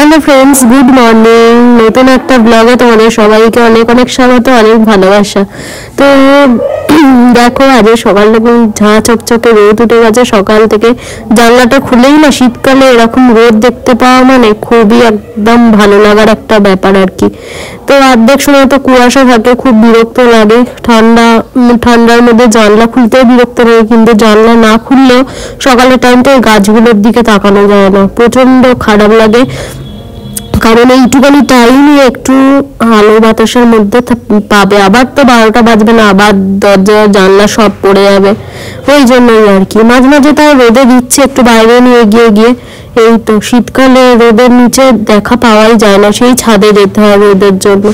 Hello friends, good morning. নতুন একটা ব্লগে তোমাদের সবাইকে অনেক অনেক স্বাগত, অনেক ভালোবাসা। তো দেখো, আজ সকালটা ঝাঁ চকচকে রোদ উঠে গেছে সকাল থেকে। জানলাটা খুলেই না শীতকালে এরকম রোদ দেখতে পাওয়া মানে খুবই একদম ভালো লাগার একটা ব্যাপার আর কি। তো অর্ধেক সময় তো কুয়াশা থাকে, খুব বিরক্ত লাগে। ঠান্ডার মধ্যে জানলা খুলতেও বিরক্ত লাগে, কিন্তু জানলা না খুললেও সকালের টাইমটা গাছগুলোর দিকে তাকানো যায় না, প্রচন্ড খারাপ লাগে। কারণ এইটুখানি টাইমই একটু আলো বাতাসের মধ্যে পাবে, আবার তো 12টা বাজবে না, আবার দরজা জানলা সব পড়ে যাবে। ওই জন্যই আর কি মাঝে মাঝে তাই রোদে দিচ্ছে একটু বাইরে নিয়ে গিয়ে গিয়ে। এই তো শীতকালে রোদের নিচে দেখা পাওয়াই যায় না, সেই ছাদে যেতে হয় রোদের জন্য।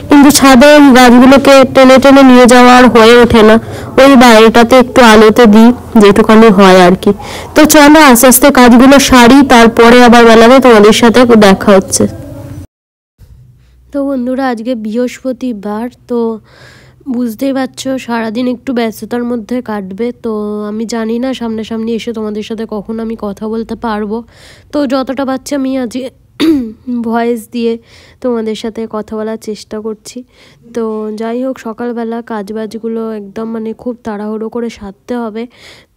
কিন্তু ছাদে গাছগুলোকে টেনে টেনে নিয়ে যাওয়া আর হয়ে ওঠে না, ওই বাইরেটাতে একটু আলোতে দিই যেটুখানি হয় আর কি। তো চলো আস্তে আস্তে কাজগুলো সারি, তারপরে আবার বেলাতে তোমাদের সাথে দেখা হচ্ছে। তো বন্ধুরা, আজকে বৃহস্পতিবার, তো বুঝতেই পারছো সারাদিন একটু ব্যস্ততার মধ্যে কাটবে। তো আমি জানি না সামনাসামনি এসে তোমাদের সাথে কখন আমি কথা বলতে পারবো। তো যতটা পারছি আমি আজকে ভয়েস দিয়ে তোমাদের সাথে কথা বলার চেষ্টা করছি। তো যাই হোক, সকালবেলা কাজবাজগুলো একদম মানে খুব তাড়াহুড়ো করে সারতে হবে।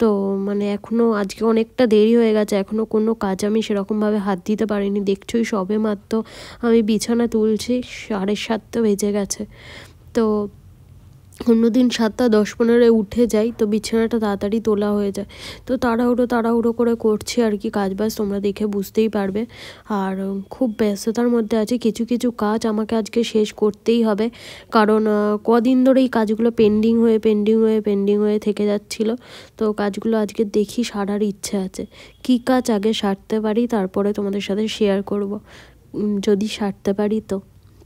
তো মানে এখনও আজকে অনেকটা দেরি হয়ে গেছে, এখনও কোনো কাজ আমি সেরকমভাবে হাত দিতে পারিনি। দেখছোই সবে মাত্র আমি বিছানা তুলছি, 7:30 বেজে গেছে। তো অন্যদিন 7:10-15 উঠে যাই, তো বিছানাটা তাড়াতাড়ি তোলা হয়ে যায়। তো তাড়াহুড়ো করে করছি আর কি কাজবাজ, তোমরা দেখে বুঝতেই পারবে। আর খুব ব্যস্ততার মধ্যে আছে, কিছু কিছু কাজ আমাকে আজকে শেষ করতেই হবে। কারণ কদিন ধরে এই কাজগুলো পেন্ডিং হয়ে থেকে যাচ্ছিলো। তো কাজগুলো আজকে দেখি সারার ইচ্ছে আছে। কী কাজ আগে সারতে পারি, তারপরে তোমাদের সাথে শেয়ার করব, যদি সারতে পারি তো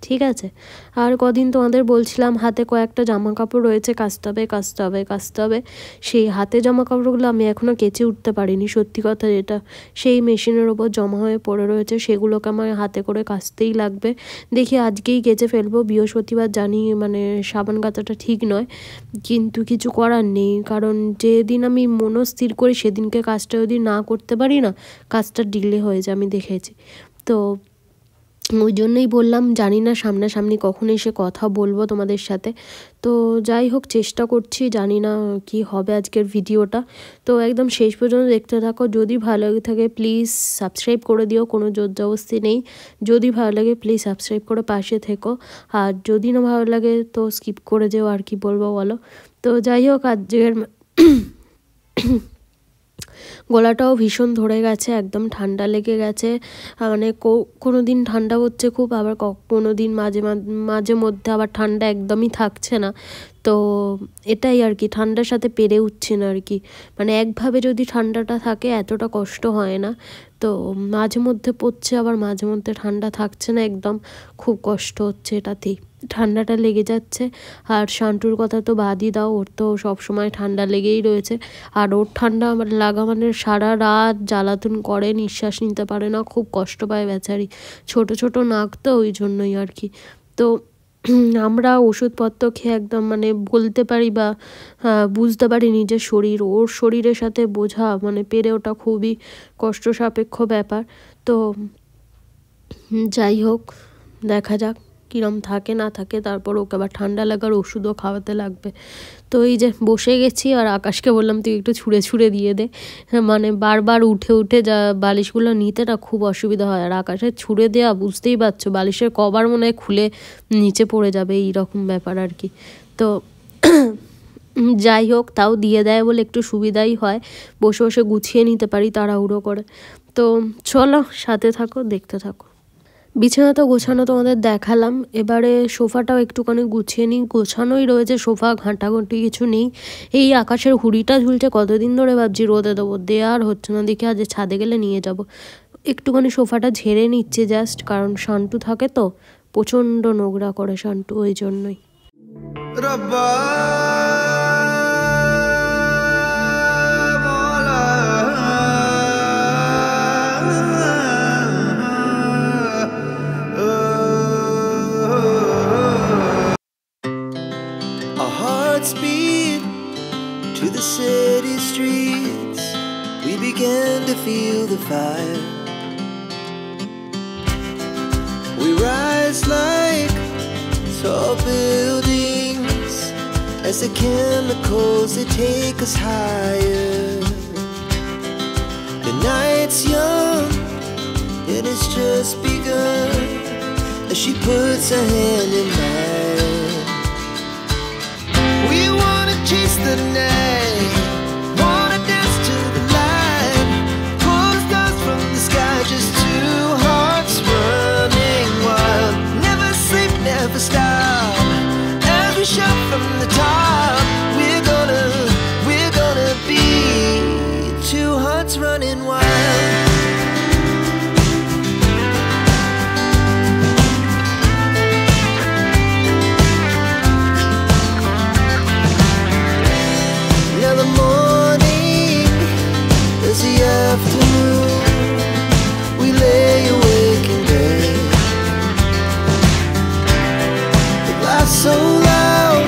ঠিক আছে। আর কদিন তোমাদের বলছিলাম হাতে কয়েকটা জামা কাপড় রয়েছে, কাচতে হবে। সেই হাতে জামা কাপড়গুলো আমি এখনও কেচে উঠতে পারিনি, সত্যি কথা যেটা। সেই মেশিনের ওপর জমা হয়ে পড়ে রয়েছে, সেগুলোকে আমার হাতে করে কাচতেই লাগবে। দেখি আজকেই কেচে ফেলবো, বৃহস্পতিবার জানি মানে সাবান কাচাটা ঠিক নয়, কিন্তু কিছু করার নেই। কারণ যেদিন আমি মনস্থির করি সেদিনকে কাজটা যদি না করতে পারি না, কাজটা ডিলে হয়ে যায়, আমি দেখেছি। তো ওই জন্যই বললাম, জানি না সামনাসামনি কখন এসে কথা বলবো তোমাদের সাথে। তো যাই হোক, চেষ্টা করছি, জানি না কি হবে আজকের ভিডিওটা। তো একদম শেষ পর্যন্ত দেখতে থাকো, যদি ভালো লাগে থাকে প্লিজ সাবস্ক্রাইব করে দিও, কোনো জোরজবরদস্তি নেই। যদি ভালো লাগে প্লিজ সাবস্ক্রাইব করে পাশে থেকো, আর যদি না ভালো লাগে তো স্কিপ করে যেও, আর কি বলবো বলো। তো যাই হোক, আজকের গলাটাও ভীষণ ধরে গেছে, একদম ঠান্ডা লেগে গেছে। মানে কোনো দিন ঠান্ডা হচ্ছে খুব, আবার কোনো দিন মাঝে মধ্যে আবার ঠান্ডা একদমই থাকছে না। তো এটাই আর কি, ঠান্ডার সাথে পেরে উঠছি না আর কি। মানে একভাবে যদি ঠান্ডাটা থাকে এতটা কষ্ট হয় না। তো মাঝে মধ্যে পড়ছে, আবার মাঝে মধ্যে ঠান্ডা থাকছে না একদম, খুব কষ্ট হচ্ছে এটাতেই, ঠান্ডাটা লেগে যাচ্ছে। আর শান্টুর কথা তো বাদই দাও, ওর তো সবসময় ঠান্ডা লেগেই রয়েছে। আর ওর ঠান্ডা লাগা মানে সারা রাত জ্বালাতন করে, নিঃশ্বাস নিতে পারে না, খুব কষ্ট পায় বেচারি। ছোট নাক তো, ওই জন্যই আর কি। তো আমরা ওষুধপত্র খেয়ে একদম মানে বলতে পারি বা বুঝতে পারি নিজের শরীর, ওর শরীরের সাথে বোঝা মানে পেরে ওঠা খুবই কষ্ট সাপেক্ষ ব্যাপার। তো যাই হোক, দেখা যাক কিরম থাকে না থাকে, তারপর ওকে আবার ঠান্ডা লাগার ওষুধও খাওয়াতে লাগবে। তো এই যে বসে গেছি, আর আকাশকে বললাম তুই একটু ছুঁড়ে দিয়ে দে, মানে বারবার উঠে যা বালিশগুলো নিতে না খুব অসুবিধা হয়। আর আকাশে ছুঁড়ে দেওয়া, বুঝতেই পারছো বালিশের কভার মনে হয় খুলে নিচে পড়ে যাবে, এইরকম ব্যাপার আর কি। তো যাই হোক, তাও দিয়ে দেয় বলে একটু সুবিধাই হয়, বসে বসে গুছিয়ে নিতে পারি তাড়াহুড়ো করে। তো চলো সাথে থাকো, দেখতে থাকো। বিছানা তো গোছানো তোমাদের দেখালাম, এবারে সোফাটাও একটুখানি গুছিয়ে নিই। গোছানোই রয়েছে সোফা, ঘাঁটাঘুঁটি কিছু নেই। এই আকাশের হুড়িটা ঝুলছে, কতদিন ধরে ভাবছি রোদে দেবো, দেওয়া আর হচ্ছে না। দেখি আজ ছাদে গেলে নিয়ে যাব। একটুখানি সোফাটা ঝেড়ে নিচ্ছে জাস্ট, কারণ শান্টু থাকে তো, প্রচণ্ড নোংরা করে শান্টু, ওই জন্যই। Speed to the city streets, we began to feel the fire. tall buildings as the chemicals they take us higher. The night's young and it's just begun as she puts her hand in mine. We wanna chase the night, wanna dance to the light, pull the stars from the sky, just two hearts running wild. Never sleep, never stop, as we shout from the top. We're gonna be two hearts running wild. Now the morning is the afternoon. We lay awake in bed. The laughs so loud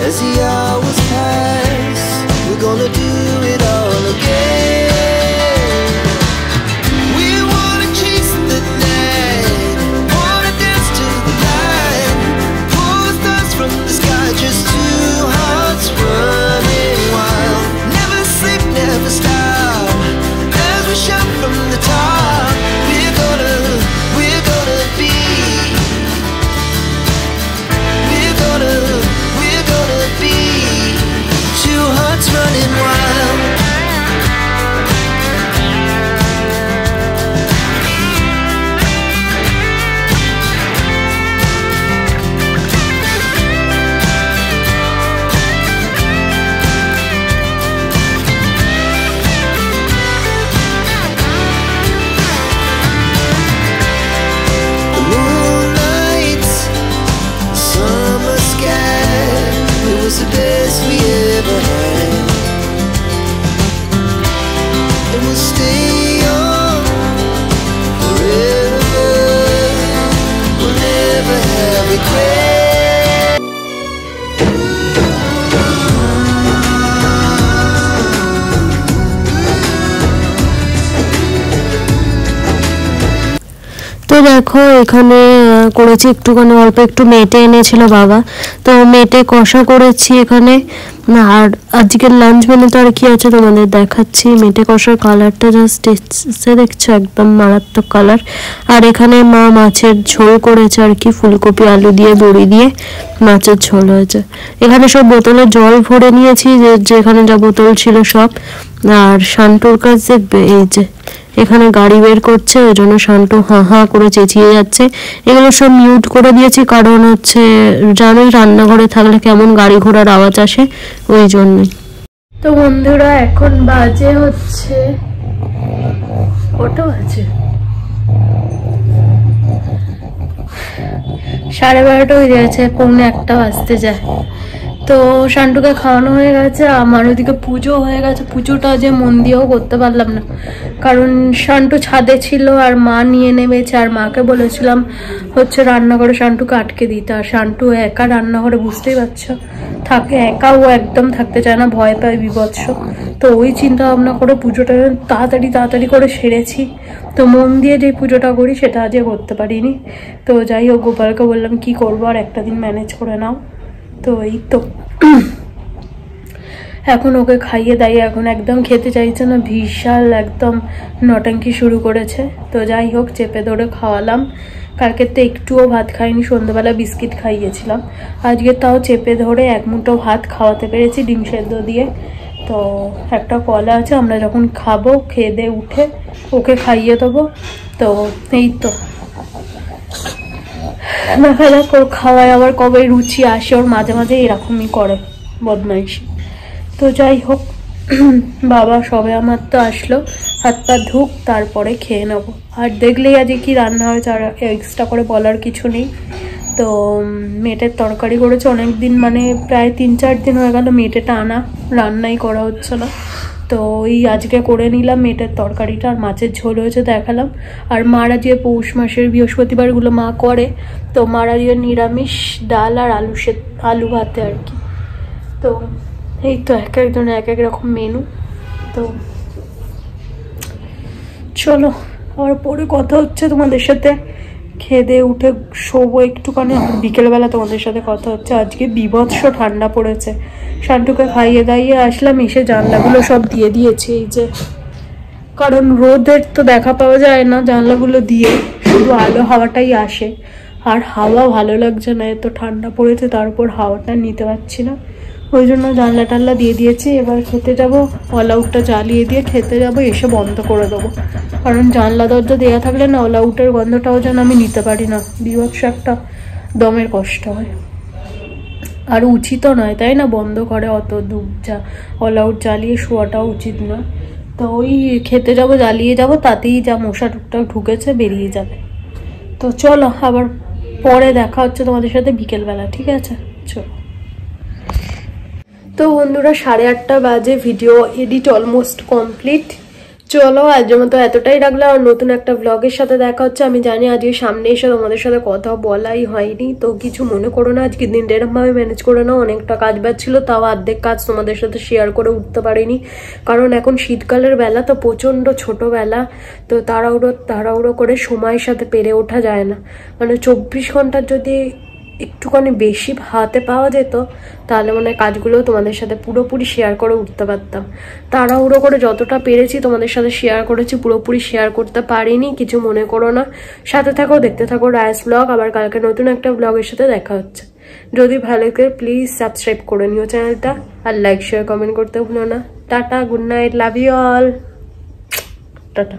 as the hours pass. We're gonna do it all again. We wanna chase the night, wanna dance to the light, pull the stars from the sky, just two hearts running wild. Never sleep, never stop, as we shout from the top. We're gonna be, we're gonna be two hearts running wild. The moonlight, summer sky, it was the best we ever had. And we'll stay young forever. We'll never have regret. তো দেখো এখানে করেছি একটুখানি অল্প একটু মেটে এনেছিল বাবা, তো মেটে কষা করেছি এখানে। আর আজকের লাঞ্চ মেনুতে আর কি আছে তোমাদের দেখাচ্ছি। মেটে কষার কালারটা জাস্ট এসে দেখছো, একদম মারাত্মক কালার। আর এখানে মা মাছের ঝোল করেছে আর কি, ফুলকপি আলু দিয়ে বড়ি দিয়ে মাছের ঝোল হয়েছে। এখানে সব বোতলে জল ভরে নিয়েছি, যেখানে যা বোতল ছিল সব। আর শান্টুর কাছ দেখবে এই যে এখানে গাড়ি বের করছে, ওই জন্য শান্টু হাঁ হাঁ করে চেঁচিয়ে যাচ্ছে। এগুলো সব মিউট করে দিয়েছি, কারণ হচ্ছে জানোই রান্নাঘরে থাকলে কেমন গাড়ি ঘোড়ার আওয়াজ আসে, ওই জন্যই। তো বন্ধুরা এখন বাজে হচ্ছে কটা বাজে, 12:30 হয়ে গেছে, 1:45 বাজতে যায়। তো শান্টুকে খাওয়ানো হয়ে গেছে, আমার ওইদিকে পুজো হয়ে গেছে। পুজোটা যে মন দিয়েও করতে পারলাম না, কারণ শান্টু ছাদে ছিল আর মা নিয়ে নেমেছে। আর মাকে বলেছিলাম হচ্ছে রান্নাঘরে শান্টুকে আটকে দিতে, আর শান্টু একা রান্নাঘরে বুঝতেই পারছো থাকে একা, ও একদম থাকতে চায় না, ভয় পায় বিভৎস। তো ওই চিন্তা ভাবনা করে পুজোটা তাড়াতাড়ি করে সেরেছি। তো মন দিয়ে যে পুজোটা করি সেটা আজকে করতে পারিনি। তো যাই হোক, গোপালকে বললাম কি করবো, আর একটা দিন ম্যানেজ করে নাও। তো এই তো এখন ওকে খাইয়ে দাইয়ে এখন একদম খেতে চাইছে না, বিশাল একদম নটাঙ্কি শুরু করেছে। তো যাই হোক চেপে ধরে খাওয়ালাম। কালকে তো একটুও ভাত খাইনি, সন্ধ্যাবেলা বিস্কিট খাইয়েছিলাম। আজকে তাও চেপে ধরে এক মুঠো ভাত খাওয়াতে পেরেছি ডিম সেদ্ধ দিয়ে। তো একটা কলা আছে, আমরা যখন খাবো খেয়ে দিয়ে উঠে ওকে খাইয়ে দেবো। তো এই তো দেখা যাক ওর খাওয়ায় আবার কবে রুচি আসে। ওর মাঝে মাঝে এরকমই করে বদমাইশি। তো যাই হোক, বাবা সবে আমার তো আসলো, হাত পা ধুক তারপরে খেয়ে নেবো। আর দেখলেই আজকে কি রান্না হয়েছে, আর এক্সট্রা করে বলার কিছু নেই। তো মেটের তরকারি করেছে অনেক দিন, মানে প্রায় 3-4 দিন হয়ে গেল মেটেটা আনা, রান্নাই করা হচ্ছে না। তো ওই আজকে করে নিলাম মেটের তরকারিটা, আর মাছের ঝোল হয়েছে দেখালাম। আর মারা যে পৌষ মাসের বৃহস্পতিবারগুলো মা করে, তো মারা যে নিরামিষ ডাল আর আলু ভাতে আর কি। তো এই তো এক একজনের এক এক রকম মেনু। তো চলো আবার পরে কথা হচ্ছে তোমাদের সাথে, খেয়ে উঠে শোবো একটুখানি, বিকেলবেলা তোমাদের সাথে কথা হচ্ছে। আজকে বীভৎস ঠান্ডা পড়েছে। শান্টুকে খাইয়ে দাইয়ে আসলাম, এসে জানলাগুলো সব দিয়ে দিয়েছি এই যে, কারণ রোদের তো দেখা পাওয়া যায় না জানলাগুলো দিয়ে, শুধু আলো হাওয়াটাই আসে। আর হাওয়া ভালো লাগছে না, এত ঠান্ডা পড়েছে, তার উপর হাওয়াটা নিতে পারছি না, ওই জন্য জানলা টানলা দিয়ে দিয়েছি। এবার খেতে যাবো, অল আউটটা জ্বালিয়ে দিয়ে খেতে যাবো, এসে বন্ধ করে দেবো। কারণ জানলা দরজা দেওয়া থাকলে না অল আউটের গন্ধটাও যেন আমি নিতে পারি না, বিভৎস একটা দমের কষ্ট হয়। আর উচিতও নয় তাই না, বন্ধ করে অত দূর যা অল আউট জ্বালিয়ে শোয়াটাও উচিত না। তো ওই খেতে যাবো, জ্বালিয়ে যাবো, তাতেই যা মশা টুকটাক ঢুকেছে বেরিয়ে যাবে। তো চলো আবার পরে দেখা হচ্ছে তোমাদের সাথে বিকেলবেলা, ঠিক আছে? চলো। তো বন্ধুরা 8:30 বাজে, ভিডিও এডিট অলমোস্ট কমপ্লিট। চলো আজকের মতো এতটাই রাখলাম, আর নতুন একটা ব্লগের সাথে দেখা হচ্ছে। আমি জানি আজকে সামনে এসে তোমাদের সাথে কথা বলাই হয়নি, তো কিছু মনে করো না। আজকের দিনটা এরকমভাবে ম্যানেজ করে নাও, অনেকটা কাজ বাজ ছিল, তাও অর্ধেক কাজ তোমাদের সাথে শেয়ার করে উঠতে পারিনি, কারণ এখন শীতকালের বেলা তো প্রচণ্ড ছোটোবেলা, তো তাড়াহুড়ো করে সময়ের সাথে পেরে ওঠা যায় না। মানে 24 ঘন্টার যদি একটুখানি বেশি হাতে পাওয়া যেত তাহলে মানে কাজগুলো তোমাদের সাথে পুরোপুরি শেয়ার করে উঠতে পারতাম। তাড়াহুড়ো করে যতটা পেরেছি তোমাদের সাথে শেয়ার করেছি, পুরোপুরি শেয়ার করতে পারিনি, কিছু মনে করো না। সাথে থাকো, দেখতে থাকো রায়াস ব্লগ। আবার কালকে নতুন একটা ব্লগের সাথে দেখা হচ্ছে। যদি ভালো লাগে প্লিজ সাবস্ক্রাইব করে নিও চ্যানেলটা, আর লাইক শেয়ার কমেন্ট করতে ভুলো না। Tata, good night, love you all, tata.